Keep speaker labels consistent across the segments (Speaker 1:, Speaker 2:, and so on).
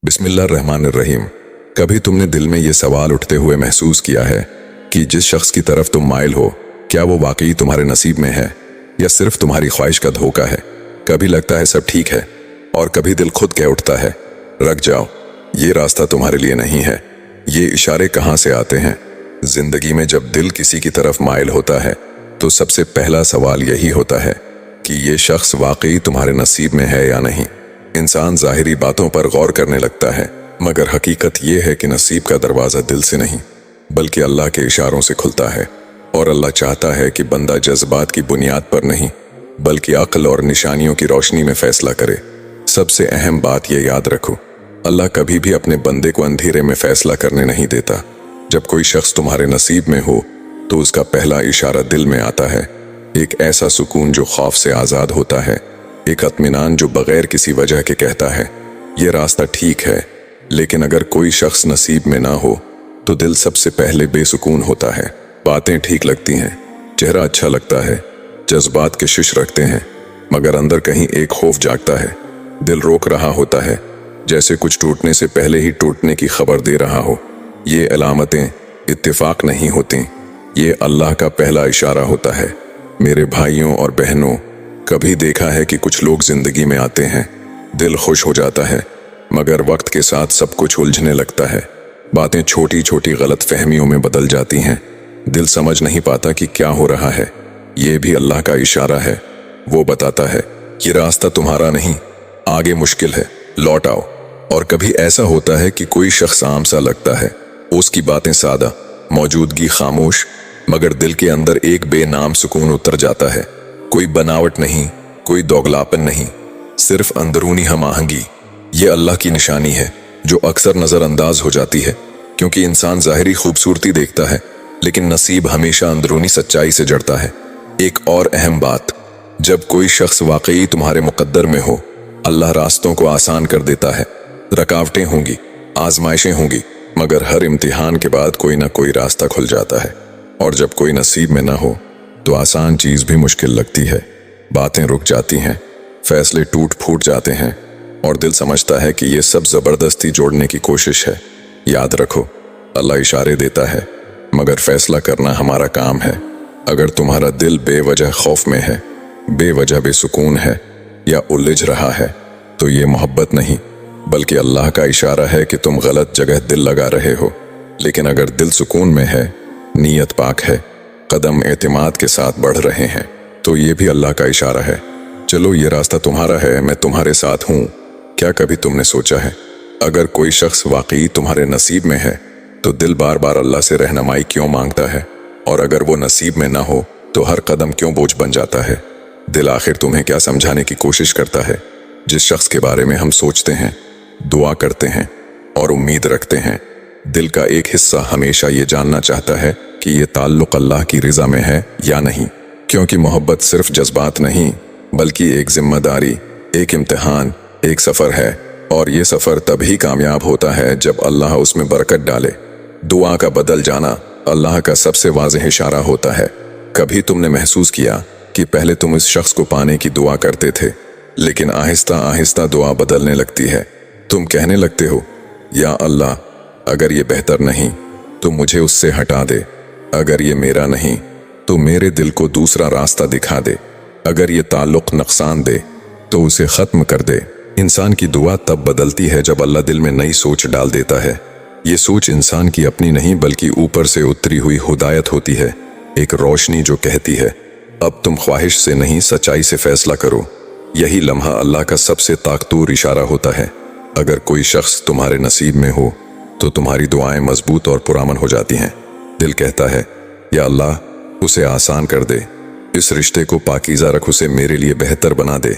Speaker 1: बिस्मिल्लाहिर्रहमानिर्रहीम। कभी तुमने दिल में ये सवाल उठते हुए महसूस किया है कि जिस शख्स की तरफ तुम माइल हो, क्या वो वाकई तुम्हारे नसीब में है या सिर्फ तुम्हारी ख्वाहिश का धोखा है? कभी लगता है सब ठीक है और कभी दिल खुद कह उठता है, रुक जाओ, ये रास्ता तुम्हारे लिए नहीं है। ये इशारे कहाँ से आते हैं? जिंदगी में जब दिल किसी की तरफ माइल होता है तो सबसे पहला सवाल यही होता है कि ये शख्स वाकई तुम्हारे नसीब में है या नहीं। इंसान ज़ाहिरी बातों पर गौर करने लगता है, मगर हकीकत ये है कि नसीब का दरवाज़ा दिल से नहीं बल्कि अल्लाह के इशारों से खुलता है। और अल्लाह चाहता है कि बंदा जज्बात की बुनियाद पर नहीं बल्कि अक्ल और निशानियों की रोशनी में फैसला करे। सबसे अहम बात ये याद रखो, अल्लाह कभी भी अपने बंदे को अंधेरे में फैसला करने नहीं देता। जब कोई शख्स तुम्हारे नसीब में हो तो उसका पहला इशारा दिल में आता है। एक ऐसा सुकून जो खौफ से आज़ाद होता है, एक इत्मीनान जो बगैर किसी वजह के कहता है ये रास्ता ठीक है। लेकिन अगर कोई शख्स नसीब में ना हो तो दिल सबसे पहले बेसुकून होता है। बातें ठीक लगती हैं, चेहरा अच्छा लगता है, जज्बात कशिश रखते हैं, मगर अंदर कहीं एक खौफ जागता है। दिल रोक रहा होता है, जैसे कुछ टूटने से पहले ही टूटने की खबर दे रहा हो। ये अलामतें इत्तेफाक नहीं होती, ये अल्लाह का पहला इशारा होता है। मेरे भाइयों और बहनों, कभी देखा है कि कुछ लोग जिंदगी में आते हैं, दिल खुश हो जाता है, मगर वक्त के साथ सब कुछ उलझने लगता है। बातें छोटी छोटी गलत फहमियों में बदल जाती हैं, दिल समझ नहीं पाता कि क्या हो रहा है। ये भी अल्लाह का इशारा है, वो बताता है ये रास्ता तुम्हारा नहीं, आगे मुश्किल है, लौट आओ। और कभी ऐसा होता है कि कोई शख्स आम सा लगता है, उसकी बातें सादा, मौजूदगी खामोश, मगर दिल के अंदर एक बेनाम सुकून उतर जाता है। कोई बनावट नहीं, कोई दोगलापन नहीं, सिर्फ अंदरूनी हमाहंगी। ये अल्लाह की निशानी है जो अक्सर नज़रअंदाज हो जाती है, क्योंकि इंसान ज़ाहिरी खूबसूरती देखता है लेकिन नसीब हमेशा अंदरूनी सच्चाई से जड़ता है। एक और अहम बात, जब कोई शख्स वाकई तुम्हारे मुकद्दर में हो, अल्लाह रास्तों को आसान कर देता है। रुकावटें होंगी, आजमाइशें होंगी, मगर हर इम्तिहान के बाद कोई ना कोई रास्ता खुल जाता है। और जब कोई नसीब में ना हो तो आसान चीज़ भी मुश्किल लगती है। बातें रुक जाती हैं, फैसले टूट फूट जाते हैं और दिल समझता है कि ये सब ज़बरदस्ती जोड़ने की कोशिश है। याद रखो, अल्लाह इशारे देता है मगर फैसला करना हमारा काम है। अगर तुम्हारा दिल बेवजह खौफ में है, बेवजह बेसुकून है या उलझ रहा है, तो ये मोहब्बत नहीं बल्कि अल्लाह का इशारा है कि तुम गलत जगह दिल लगा रहे हो। लेकिन अगर दिल सुकून में है, नीयत पाक है, कदम एतमाद के साथ बढ़ रहे हैं, तो ये भी अल्लाह का इशारा है, चलो ये रास्ता तुम्हारा है, मैं तुम्हारे साथ हूँ। क्या कभी तुमने सोचा है, अगर कोई शख्स वाकई तुम्हारे नसीब में है तो दिल बार बार अल्लाह से रहनुमाई क्यों मांगता है? और अगर वो नसीब में ना हो तो हर कदम क्यों बोझ बन जाता है? दिल आखिर तुम्हें क्या समझाने की कोशिश करता है? जिस शख्स के बारे में हम सोचते हैं, दुआ करते हैं और उम्मीद रखते हैं, दिल का एक हिस्सा हमेशा ये जानना चाहता है कि ये ताल्लुक अल्लाह की रिज़ा में है या नहीं। क्योंकि मोहब्बत सिर्फ जज्बात नहीं बल्कि एक जिम्मेदारी, एक इम्तिहान, एक सफ़र है। और ये सफ़र तभी कामयाब होता है जब अल्लाह उसमें बरकत डाले। दुआ का बदल जाना अल्लाह का सबसे वाज़ेह इशारा होता है। कभी तुमने महसूस किया कि पहले तुम इस शख्स को पाने की दुआ करते थे, लेकिन आहिस्ता आहिस्ता दुआ बदलने लगती है। तुम कहने लगते हो, या अल्लाह, अगर ये बेहतर नहीं तो मुझे उससे हटा दे, अगर ये मेरा नहीं तो मेरे दिल को दूसरा रास्ता दिखा दे, अगर ये ताल्लुक नुकसान दे तो उसे ख़त्म कर दे। इंसान की दुआ तब बदलती है जब अल्लाह दिल में नई सोच डाल देता है। ये सोच इंसान की अपनी नहीं बल्कि ऊपर से उतरी हुई हिदायत होती है, एक रोशनी जो कहती है अब तुम ख्वाहिश से नहीं सच्चाई से फैसला करो। यही लम्हा अल्लाह का सबसे ताकतवर इशारा होता है। अगर कोई शख्स तुम्हारे नसीब में हो तो तुम्हारी दुआएं मजबूत और पुरअमन हो जाती हैं। दिल कहता है, या अल्लाह, उसे आसान कर दे, इस रिश्ते को पाकीज़ा रख, उसे मेरे लिए बेहतर बना दे।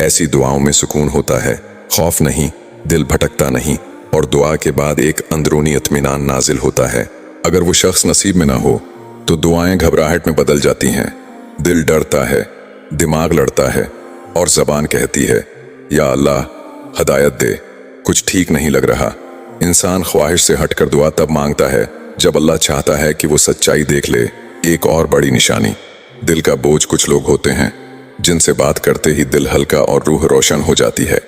Speaker 1: ऐसी दुआओं में सुकून होता है, खौफ नहीं, दिल भटकता नहीं, और दुआ के बाद एक अंदरूनी इत्मीनान नाजिल होता है। अगर वो शख्स नसीब में ना हो तो दुआएं घबराहट में बदल जाती हैं, दिल डरता है, दिमाग लड़ता है और ज़बान कहती है, या अल्लाह, हदायत दे, कुछ ठीक नहीं लग रहा। इंसान ख्वाहिश से हटकर दुआ तब मांगता है जब अल्लाह चाहता है कि वो सच्चाई देख ले। एक और बड़ी निशानी, दिल का बोझ। कुछ लोग होते हैं जिनसे बात करते ही दिल हल्का और रूह रोशन हो जाती है।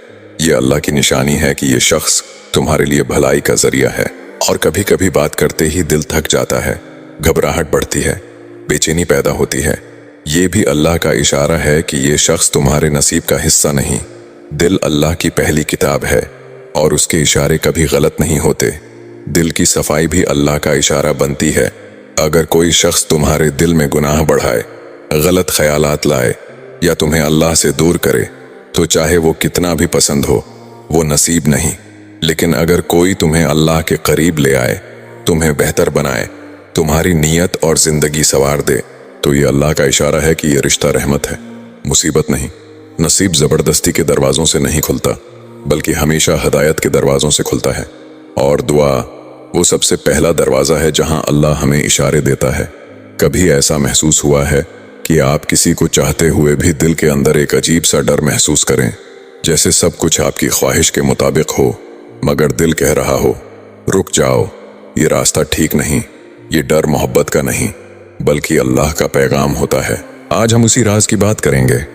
Speaker 1: ये अल्लाह की निशानी है कि ये शख्स तुम्हारे लिए भलाई का जरिया है। और कभी कभी बात करते ही दिल थक जाता है, घबराहट बढ़ती है, बेचैनी पैदा होती है। ये भी अल्लाह का इशारा है कि ये शख्स तुम्हारे नसीब का हिस्सा नहीं। दिल अल्लाह की पहली किताब है और उसके इशारे कभी गलत नहीं होते। दिल की सफाई भी अल्लाह का इशारा बनती है। अगर कोई शख्स तुम्हारे दिल में गुनाह बढ़ाए, गलत ख्यालात लाए या तुम्हें अल्लाह से दूर करे, तो चाहे वो कितना भी पसंद हो, वो नसीब नहीं। लेकिन अगर कोई तुम्हें अल्लाह के करीब ले आए, तुम्हें बेहतर बनाए, तुम्हारी नीयत और जिंदगी संवार दे, तो ये अल्लाह का इशारा है कि ये रिश्ता रहमत है, मुसीबत नहीं। नसीब जबरदस्ती के दरवाजों से नहीं खुलता, बल्कि हमेशा हिदायत के दरवाजों से खुलता है। और दुआ वो सबसे पहला दरवाजा है जहां अल्लाह हमें इशारे देता है। कभी ऐसा महसूस हुआ है कि आप किसी को चाहते हुए भी दिल के अंदर एक अजीब सा डर महसूस करें, जैसे सब कुछ आपकी ख्वाहिश के मुताबिक हो, मगर दिल कह रहा हो रुक जाओ, ये रास्ता ठीक नहीं। ये डर मोहब्बत का नहीं, बल्कि अल्लाह का पैगाम होता है। आज हम उसी राज की बात करेंगे।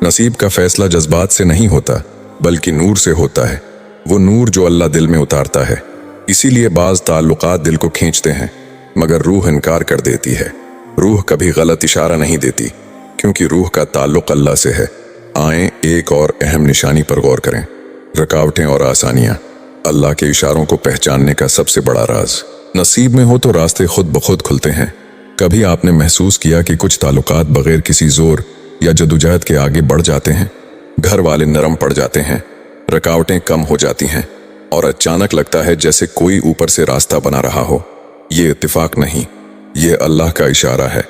Speaker 1: नसीब का फैसला जज्बात से नहीं होता, बल्कि नूर से होता है। वो नूर जो अल्लाह दिल में उतारता है। इसीलिए बाज ताल्लुकात दिल को खींचते हैं, मगर रूह इनकार कर देती है। रूह कभी गलत इशारा नहीं देती, क्योंकि रूह का ताल्लुक अल्लाह से है। आएं एक और अहम निशानी पर गौर करें, रुकावटें और आसानियां। अल्लाह के इशारों को पहचानने का सबसे बड़ा राज, नसीब में हो तो रास्ते खुद ब खुद खुलते हैं। कभी आपने महसूस किया कि कुछ ताल्लुकात बगैर किसी जोर या जदोजहद के आगे बढ़ जाते हैं? घर वाले नरम पड़ जाते हैं, रुकावटें कम हो जाती हैं, और अचानक लगता है जैसे कोई ऊपर से रास्ता बना रहा हो। ये इत्तेफाक नहीं, ये अल्लाह का इशारा है।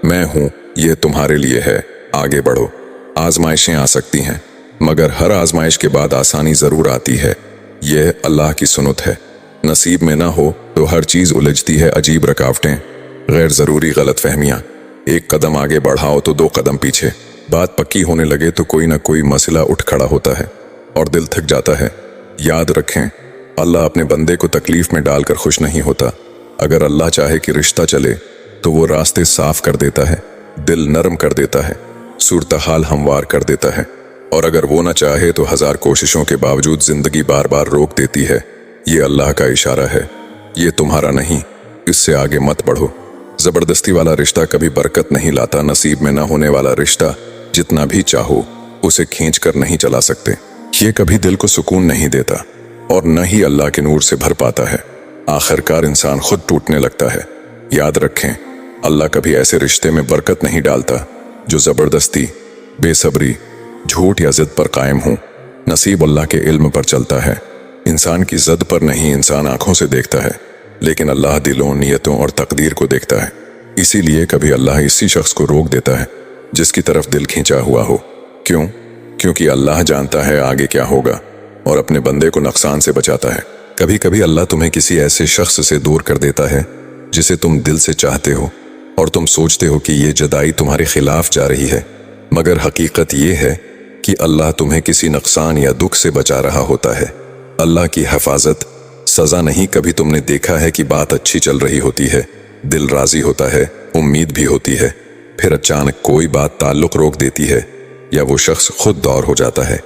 Speaker 1: मैं हूं, ये तुम्हारे लिए है, आगे बढ़ो। आजमाइशें आ सकती हैं, मगर हर आजमाइश के बाद आसानी जरूर आती है। यह अल्लाह की सुन्नत है। नसीब में ना हो तो हर चीज उलझती है, अजीब रुकावटें, गैर जरूरी गलत फहमियां। एक कदम आगे बढ़ाओ तो दो कदम पीछे। बात पक्की होने लगे तो कोई ना कोई मसला उठ खड़ा होता है और दिल थक जाता है। याद रखें, अल्लाह अपने बंदे को तकलीफ में डालकर खुश नहीं होता। अगर अल्लाह चाहे कि रिश्ता चले तो वो रास्ते साफ कर देता है, दिल नरम कर देता है, सूरत हाल हमवार कर देता है। और अगर वो ना चाहे तो हजार कोशिशों के बावजूद जिंदगी बार बार रोक देती है। ये अल्लाह का इशारा है, ये तुम्हारा नहीं, इससे आगे मत बढ़ो। जबरदस्ती वाला रिश्ता कभी बरकत नहीं लाता। नसीब में ना होने वाला रिश्ता जितना भी चाहो उसे खींच कर नहीं चला सकते। ये कभी दिल को सुकून नहीं देता और न ही अल्लाह के नूर से भर पाता है। आखिरकार इंसान खुद टूटने लगता है। याद रखें, अल्लाह कभी ऐसे रिश्ते में बरकत नहीं डालता जो जबरदस्ती, बेसब्री, झूठ या जिद पर कायम हो। नसीब अल्लाह के इल्म पर चलता है, इंसान की जिद पर नहीं। इंसान आंखों से देखता है, लेकिन अल्लाह दिलों, नियतों और तकदीर को देखता है। इसीलिए कभी अल्लाह इसी शख्स को रोक देता है जिसकी तरफ दिल खींचा हुआ हो। क्यों? क्योंकि अल्लाह जानता है आगे क्या होगा और अपने बंदे को नुकसान से बचाता है। कभी कभी अल्लाह तुम्हें किसी ऐसे शख्स से दूर कर देता है जिसे तुम दिल से चाहते हो और तुम सोचते हो कि ये जुदाई तुम्हारे खिलाफ जा रही है, मगर हकीकत ये है कि अल्लाह तुम्हें किसी नुकसान या दुख से बचा रहा होता है। अल्लाह की हिफाजत सजा नहीं। कभी तुमने देखा है कि बात अच्छी चल रही होती है, दिल राजी होता है, उम्मीद भी होती है, फिर अचानक कोई बात ताल्लुक रोक देती है या वो शख्स खुद दौर हो जाता है।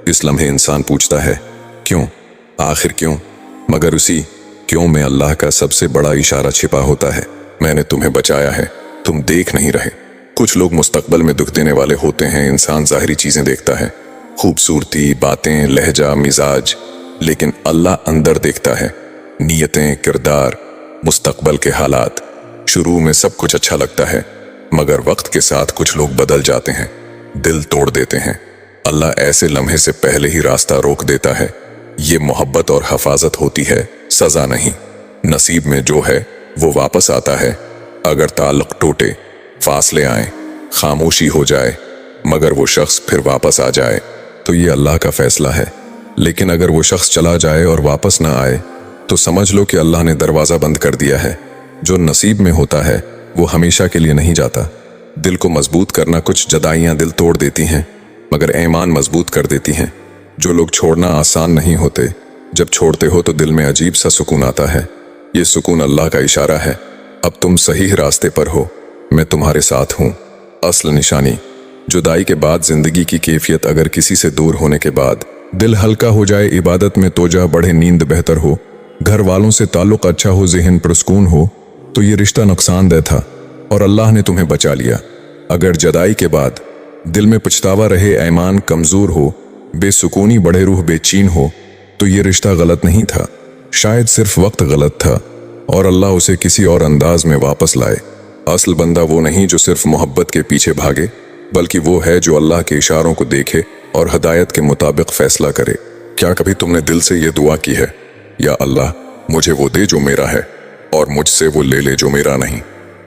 Speaker 1: इस लम्हे इंसान पूछता है क्यों, आखिर क्यों? मगर उसी क्यों में अल्लाह का सबसे बड़ा इशारा छिपा होता है। मैंने तुम्हें बचाया है, तुम देख नहीं रहे। कुछ लोग मुस्तकबल में दुख देने वाले होते हैं। इंसान जाहिरी चीजें देखता है, खूबसूरती, बातें, लहजा, मिजाज, लेकिन अल्लाह अंदर देखता है, नीयतें, किरदार, मुस्तकबल के हालात। शुरू में सब कुछ अच्छा लगता है, मगर वक्त के साथ कुछ लोग बदल जाते हैं, दिल तोड़ देते हैं। अल्लाह ऐसे लम्हे से पहले ही रास्ता रोक देता है। ये मोहब्बत और हिफाजत होती है, सजा नहीं। नसीब में जो है वो वापस आता है। अगर ताल्लुक टूटे, फासले आए, खामोशी हो जाए, मगर वो शख्स फिर वापस आ जाए तो ये अल्लाह का फैसला है। लेकिन अगर वो शख्स चला जाए और वापस ना आए तो समझ लो कि अल्लाह ने दरवाज़ा बंद कर दिया है। जो नसीब में होता है वो हमेशा के लिए नहीं जाता। दिल को मजबूत करना, कुछ जदाइयाँ दिल तोड़ देती हैं मगर ईमान मजबूत कर देती हैं। जो लोग छोड़ना आसान नहीं होते, जब छोड़ते हो तो दिल में अजीब सा सुकून आता है। ये सुकून अल्लाह का इशारा है, अब तुम सही रास्ते पर हो, मैं तुम्हारे साथ हूँ। असल निशानी, जुदाई के बाद जिंदगी की कैफियत। अगर किसी से दूर होने के बाद दिल हल्का हो जाए, इबादत में तोजा बढ़े, नींद बेहतर हो, घर वालों से ताल्लुक अच्छा हो, ज़हन पुरस्कून हो, तो ये रिश्ता नुकसानदेह था और अल्लाह ने तुम्हें बचा लिया। अगर जदाई के बाद दिल में पछतावा रहे, ईमान कमज़ोर हो, बेसुकूनी बढ़े, रूह बेचैन हो, तो ये रिश्ता गलत नहीं था, शायद सिर्फ वक्त गलत था और अल्लाह उसे किसी और अंदाज में वापस लाए। असल बंदा वो नहीं जो सिर्फ मोहब्बत के पीछे भागे, बल्कि वो है जो अल्लाह के इशारों को देखे और हदायत के मुताबिक फैसला करे। क्या कभी तुमने दिल से ये दुआ की है, या अल्लाह मुझे वो दे जो मेरा है और मुझसे वो ले ले जो मेरा नहीं?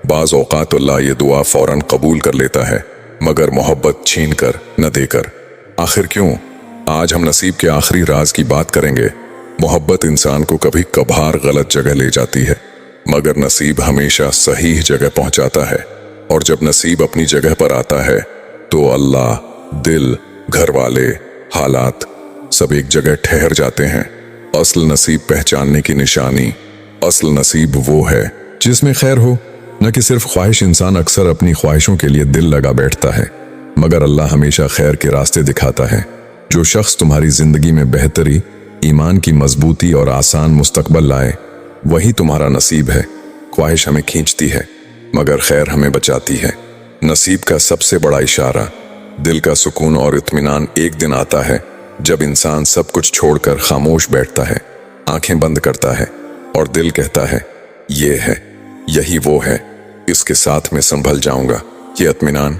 Speaker 1: बाज़ औक़ात अल्लाह ये दुआ फौरन कबूल कर लेता है, मगर मोहब्बत छीन कर न देकर। आखिर क्यों? आज हम नसीब के आखिरी राज की बात करेंगे। मोहब्बत इंसान को कभी कभार गलत जगह ले जाती है, मगर नसीब हमेशा सही जगह पहुंचाता है। और जब नसीब अपनी जगह पर आता है तो अल्लाह, दिल, घर वाले, हालात सब एक जगह ठहर जाते हैं। असल नसीब पहचानने की निशानी, असल नसीब वो है जिसमें खैर हो, न कि सिर्फ ख्वाहिश। इंसान अक्सर अपनी ख्वाहिशों के लिए दिल लगा बैठता है, मगर अल्लाह हमेशा खैर के रास्ते दिखाता है। जो शख्स तुम्हारी जिंदगी में बेहतरी, ईमान की मजबूती और आसान मुस्तकबल लाए, वही तुम्हारा नसीब है। ख्वाहिश हमें खींचती है, मगर खैर हमें बचाती है। नसीब का सबसे बड़ा इशारा दिल का सुकून और इत्मीनान एक दिन आता है जब इंसान सब कुछ छोड़कर खामोश बैठता है, आंखें बंद करता है और दिल कहता है, ये है, यही वो है, इसके साथ मैं संभल जाऊंगा। ये इत्मीनान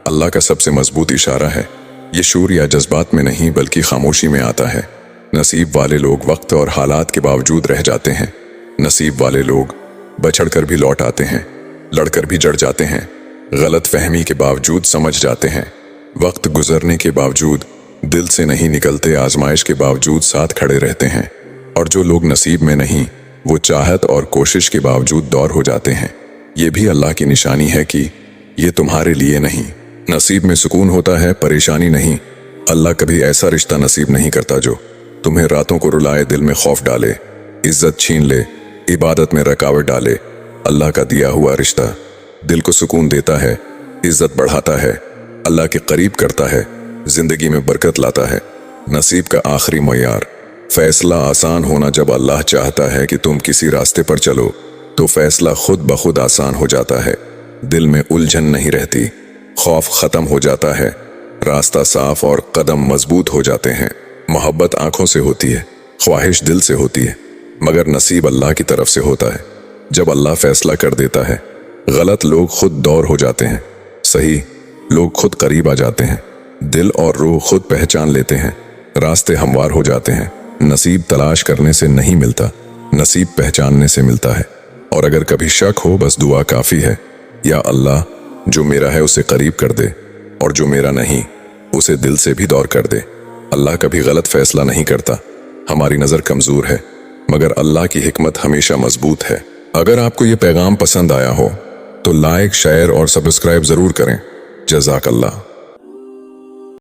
Speaker 1: अल्लाह का सबसे मजबूत इशारा है। ये शूर या जज्बात में नहीं, बल्कि खामोशी में आता है। नसीब वाले लोग वक्त और हालात के बावजूद रह जाते हैं। नसीब वाले लोग बछड़कर भी लौट आते हैं, लड़कर भी जड़ जाते हैं, गलत फहमी के बावजूद समझ जाते हैं, वक्त गुजरने के बावजूद दिल से नहीं निकलते, आजमाइश के बावजूद साथ खड़े रहते हैं। और जो लोग नसीब में नहीं, वो चाहत और कोशिश के बावजूद दौर हो जाते हैं। ये भी अल्लाह की निशानी है कि ये तुम्हारे लिए नहीं। नसीब में सुकून होता है, परेशानी नहीं। अल्लाह कभी ऐसा रिश्ता नसीब नहीं करता जो तुम्हें रातों को रुलाए, दिल में खौफ डाले, इज्जत छीन ले, इबादत में रुकावट डाले। अल्लाह का दिया हुआ रिश्ता दिल को सुकून देता है, इज्जत बढ़ाता है, अल्लाह के करीब करता है, जिंदगी में बरकत लाता है। नसीब का आखिरी मयार फैसला आसान होना। जब अल्लाह चाहता है कि तुम किसी रास्ते पर चलो, तो फैसला खुद ब खुद आसान हो जाता है। दिल में उलझन नहीं रहती, खौफ खत्म हो जाता है, रास्ता साफ और कदम मजबूत हो जाते हैं। मोहब्बत आंखों से होती है, ख्वाहिश दिल से होती है, मगर नसीब अल्लाह की तरफ से होता है। जब अल्लाह फैसला कर देता है, गलत लोग खुद दौर हो जाते हैं, सही लोग खुद करीब आ जाते हैं, दिल और रूह खुद पहचान लेते हैं, रास्ते हमवार हो जाते हैं। नसीब तलाश करने से नहीं मिलता, नसीब पहचानने से मिलता है। और अगर कभी शक हो, बस दुआ काफी है, या अल्लाह जो मेरा है उसे करीब कर दे, और जो मेरा नहीं उसे दिल से भी दौर कर दे। अल्लाह कभी गलत फैसला नहीं करता। हमारी नज़र कमज़ोर है, मगर अल्लाह की हिकमत हमेशा मजबूत है। अगर आपको ये पैगाम पसंद आया हो तो लाइक, शेयर और सब्सक्राइब ज़रूर करें। जज़ाकल्लाह।